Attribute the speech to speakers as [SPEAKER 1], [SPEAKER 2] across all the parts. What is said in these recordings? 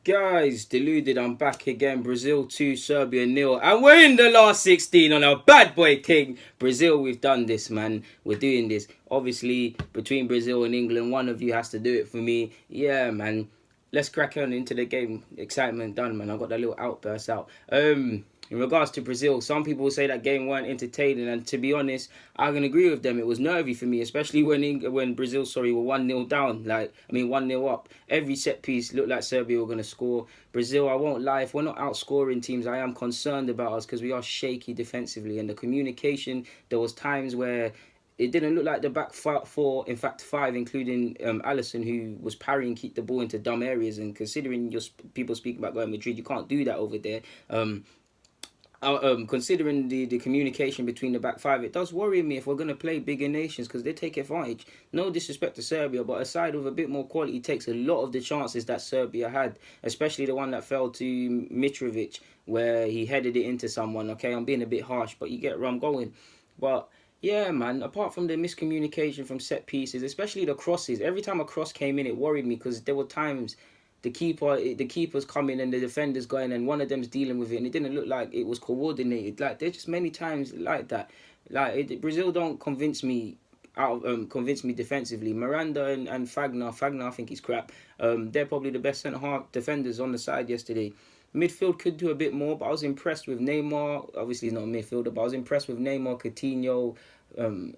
[SPEAKER 1] Guys, deluded, I'm back again. Brazil 2, Serbia 0. And we're in the last 16 on our bad boy king. Brazil, we've done this, man. We're doing this. Obviously, between Brazil and England, one of you has to do it for me. Yeah, man. Let's crack on into the game. Excitement done, man. I got that little outburst out. In regards to Brazil, some people say that game weren't entertaining, and to be honest, I can agree with them. It was nervy for me, especially when Brazil, were 1-0 down. 1-0 up. Every set piece looked like Serbia were gonna score. Brazil, I won't lie, if we're not outscoring teams, I am concerned about us because we are shaky defensively, and the communication. There was times where it didn't look like the back four, in fact five, including Alisson, who was parrying, keep the ball into dumb areas. And considering people speak about going Madrid, you can't do that over there. Considering the communication between the back five, it does worry me if we're going to play bigger nations because they take advantage. No disrespect to Serbia, but a side with a bit more quality takes a lot of the chances that Serbia had, especially the one that fell to Mitrovic, where he headed it into someone. Okay, I'm being a bit harsh, but you get where I'm going. But yeah, man, apart from the miscommunication from set pieces, especially the crosses, every time a cross came in, it worried me because there were times the keeper's coming and the defender's going and one of them's dealing with it and it didn't look like it was coordinated. Like, there's just many times like that. Brazil don't convince me defensively. Miranda and Fagner, I think he's crap. They're probably the best centre half defenders on the side yesterday. Midfield could do a bit more, but I was impressed with Neymar. Obviously, he's not a midfielder, but I was impressed with Neymar, Coutinho,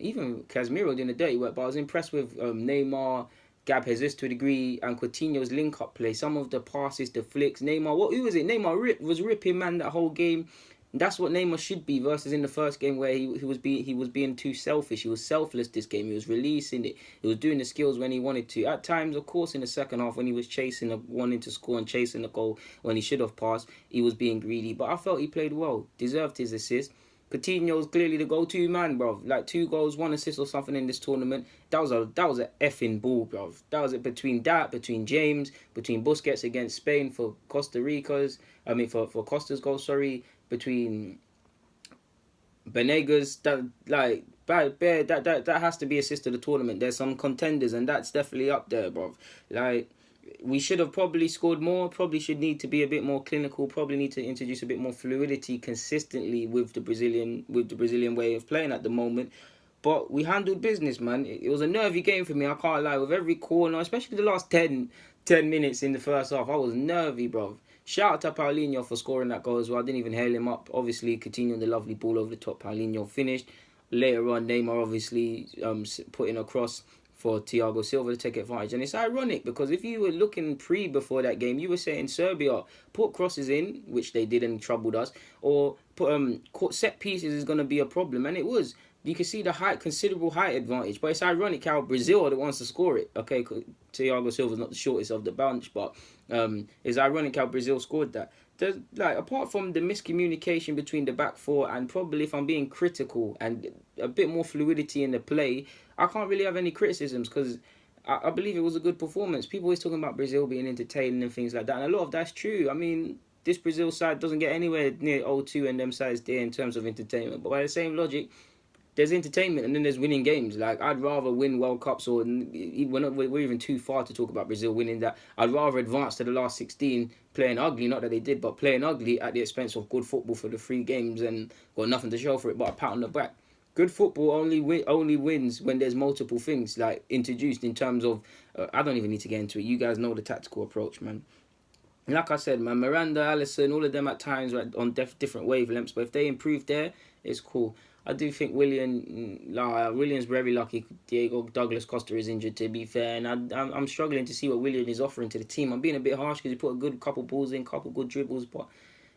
[SPEAKER 1] even Casemiro doing the dirty work. But I was impressed with Neymar, Gab Jesus to a degree, and Coutinho's link-up play. Some of the passes, the flicks. Neymar, who was it? Neymar was ripping, man, that whole game. That's what Neymar should be versus in the first game where he was being too selfish. He was selfless this game. He was releasing it. He was doing the skills when he wanted to. At times, of course, in the second half when he was wanting to score and chasing the goal when he should have passed, he was being greedy. But I felt he played well. Deserved his assist. Coutinho's clearly the go-to man, bro. Like 2 goals, 1 assist or something in this tournament. That was a effing ball, bro. That was it between James, between Busquets against Spain for for Costa's goal, between Benegas, that has to be assist of the tournament. There's some contenders and that's definitely up there, bro. Like, we should have probably scored more, probably should need to be a bit more clinical, probably need to introduce a bit more fluidity consistently with the Brazilian way of playing at the moment. But we handled business, man. It was a nervy game for me, I can't lie. With every corner, especially the last 10 minutes in the first half, I was nervy, bro. Shout out to Paulinho for scoring that goal as well. I didn't even hail him up. Obviously, Coutinho, the lovely ball over the top. Paulinho finished. Later on, Neymar obviously putting a cross for Thiago Silva to take advantage. And it's ironic because if you were looking before that game, you were saying Serbia put crosses in, which they did and troubled us, or put set pieces is going to be a problem. And it was. You can see the considerable height advantage. But it's ironic how Brazil are the ones to score it. Okay, Thiago Silva's not the shortest of the bunch, but it's ironic how Brazil scored that. Apart from the miscommunication between the back four and probably, if I'm being critical, and a bit more fluidity in the play, I can't really have any criticisms because I believe it was a good performance. People always talking about Brazil being entertaining and things like that, and a lot of that's true. I mean, this Brazil side doesn't get anywhere near 0-2 and them sides there in terms of entertainment. But by the same logic, there's entertainment and then there's winning games. Like, I'd rather win World Cups, or we're even too far to talk about Brazil winning that. I'd rather advance to the last 16 playing ugly, not that they did, but playing ugly at the expense of good football for the 3 games and got nothing to show for it but a pat on the back. Good football only wins when there's multiple things like introduced in terms of. I don't even need to get into it. You guys know the tactical approach, man. Like I said, man, Miranda, Alisson, all of them at times are on different wavelengths. But if they improve there, it's cool. I do think William's very lucky. Diego Douglas Costa is injured, to be fair, and I'm struggling to see what William is offering to the team. I'm being a bit harsh because he put a good couple balls in, couple good dribbles, but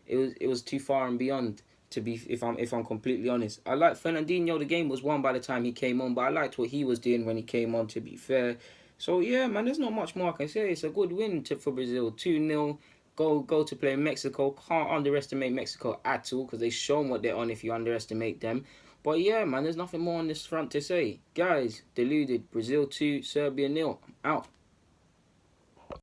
[SPEAKER 1] it was too far and beyond. To be, if I'm completely honest, I like Fernandinho. The game was won by the time he came on, but I liked what he was doing when he came on. To be fair, so yeah, man, there's not much more I can say. It's a good win for Brazil, 2-0. Go to play Mexico. Can't underestimate Mexico at all because they've shown what they're on if you underestimate them. But yeah, man, there's nothing more on this front to say. Guys, deluded. Brazil 2, Serbia 0. Out.